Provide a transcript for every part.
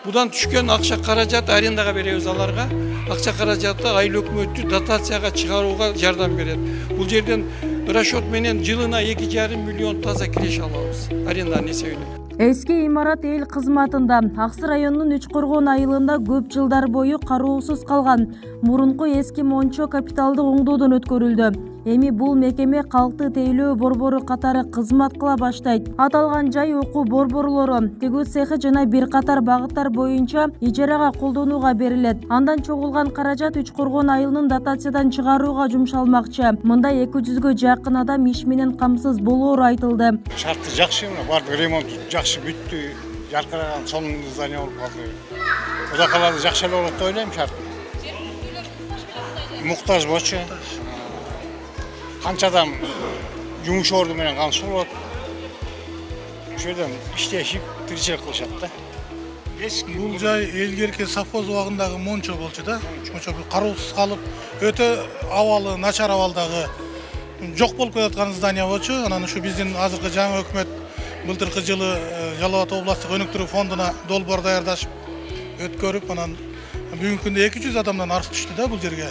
Будан түшкен акча каражат арендага беребиз аларга. Акча каражаты айыл өкмөттү дотацияга чыгарууга жардам берет. Бул жерден расчет менен жылына 2,5 миллион таза киреш алабыз аренданын эсебинен. Эски имарат эл кызматында Аксы районунун Үчкоргон айылында көп жылдар бою кароосуз калган мурунку эски Мончо капиталдык оңдоодон өткөрүлдү. Эми бул мекеме калкты тейлөө борбору катары кызмат кыла баштайт. Аталган жай окуу борборлору, тигүү цехи жана бир катар багыттар боюнча ижарага колдонууга берилет. Андан чогулган каражат Үчкоргон айылынын дотациядан чыгарууга жумшалмакчы. Мында 200гө жакын адам иш менен камсыз болоору айтылды. Шарты жакшы, бардык ремонт жакшы бүттү. Жаркыраган сонун здание болуп калды. Кудай кааласа жакшы эле болот деп ойлойм шарт. Муктаж болчу. Канча адам жумуш орду менен камсыз болот. Ошодон иштешип тиричилик кылышат да. Бул жай элгерке совхоз убагындагы Мончо болчу да. Мончо кароосуз калып, өтө абалы, начар абалдагы жок болуп кетаткан здание болчу. Анан ушу биздин азыркы жаңы өкмөт былтыркы жылы Жалал Абад областтык өнүктүрүү фондуна долбоор даярдашып өткөрүп, анан бүгүнкү күндө 200 адамдан арыз түштү да бул жерге.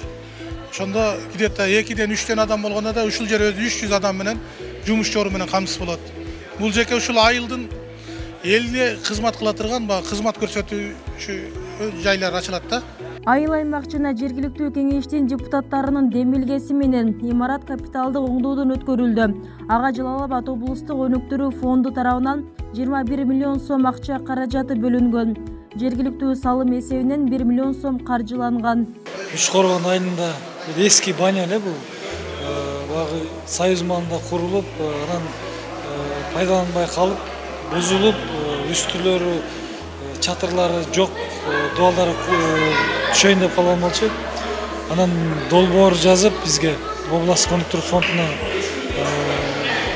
Ошондо где-то 2-ден 3 адам болгондо да ушул жер өзү 300 адам менен жумушчору менен камсыз болот. Бул жеке ушул айылдын элге кызмат кыла турган, кызмат көрсөтүүчү жайлар ачылат да. Айыл аймак жана жергиликтүү кеңештин депутаттарынын демилгеси менен имарат капиталдык оңдоодон өткөрүлдү. Ага Жалал Абад облустук өнүктүрүү фонду тарабынан 21 миллион сом акча каражаты бөлүнгөн. Жергиликтүү салым эсебинен 1 миллион сом каржыланган. Үчкоргон айылында эски баня эле бул. Багы союз маалында курулуп, анан пайдаланбай калып, бузулуп, үстүлөрү, чатырлары жок, дуалдары түшөйүн деп калган болчу. Анан долбоор жазып бизге областтык өнүктүрүү фондуна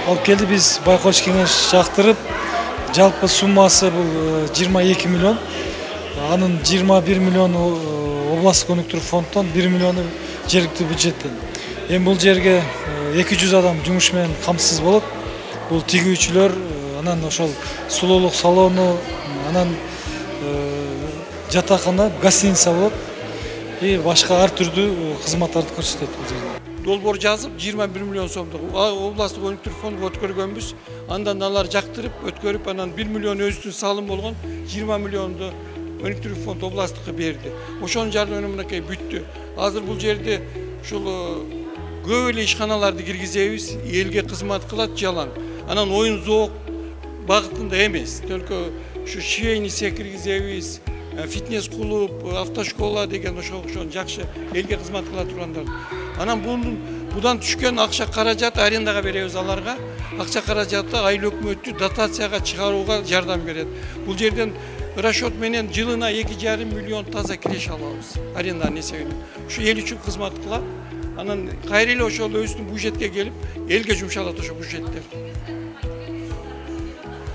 алып келди. Биз байкош кеңеш жактырып, жалпы суммасы бул 22 миллион. Анын 21 миллиону областтык өнүктүрүү фонддон, 1 миллиону жергиликтүү бюджеттен. Эми бул жерге 200 адам жумуш менен камсыз болот. Бул тигүүчүлөр, анан ошол сулуулук салону, анан жатакана, гостиница болот. И башка ар түрдүү кызматтарды көрсөтөт бул жерде. Долбоор жазып 21 миллион сомдук областтык өнүктүрүү фондуна өткөргөнбүз. Андан алар жактырып, өткөрүп, анан 1 миллион өзүнүн салым болгон, 20 миллионду өнүктүрүү фонд областтыкка берди. Ошонун жардамы менен бүттү. Азыр бул жерде ушул көп эле ишканаларды киргизебиз, элге кызмат кылат жалаң. Анан оюн зоок багытында эмес, только ушу швейный цех киргизебиз, фитнес клуб, автошкола деген ошол жакшы элге кызмат кыла тургандар. Анан будан түшкөн акча каражат арендага беребиз аларга. Акча каражаты айыл өкмөттү дотацияга чыгарууга жардам берет. Бул жерден расчет менен жылына 2,5 миллион таза киреш алабыз аренданын эсебинен. Ушу эл үчүн кызмат кылат. Анан кайра эле ошол өзүнүн бюджетке келип, элге жумшалат ошол бюджеттер.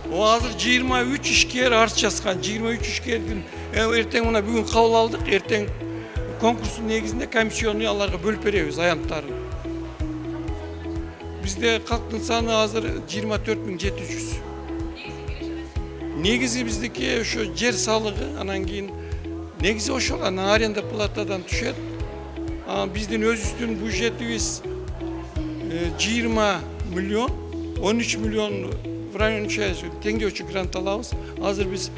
Азыр 23 ишкер арыз жазган. 23 ишкердин эртең мына бүгүн кабыл алдык, эртең конкурстун негизинде комиссионный аларга бөлүп беребиз аянттарын. Бизде калктын саны азыр 24.700. Негизи биздики ошо жер салыгы, анан кийин негизи ошол анан аренда платадан түшөт. Биздин өзүбүздүн бюджетибиз 20 миллион, 13 миллион в районе теңдөөчү грант алабыз. Азыр биз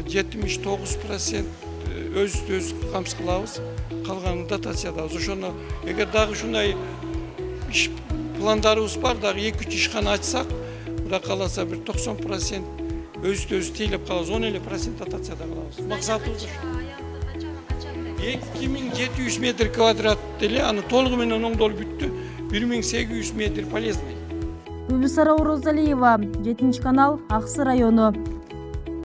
79% өз камсыз кылабыз. Калган дотациядабыз. Ошону эгер дагы ушундай иш пландарыбыз бар, дагы 2-3 ишкана ачсак, Кудай кааласа бир 90% өзү тейлеп калабыз, 10% дотацияда калабыз. Максатыбыз ошо. 2700 метр квадрат эле, аны толугу менен оңдолуп бүттү. 1800 метр полезный. Гүлсара Орозалиева, 7 канал, Аксы району.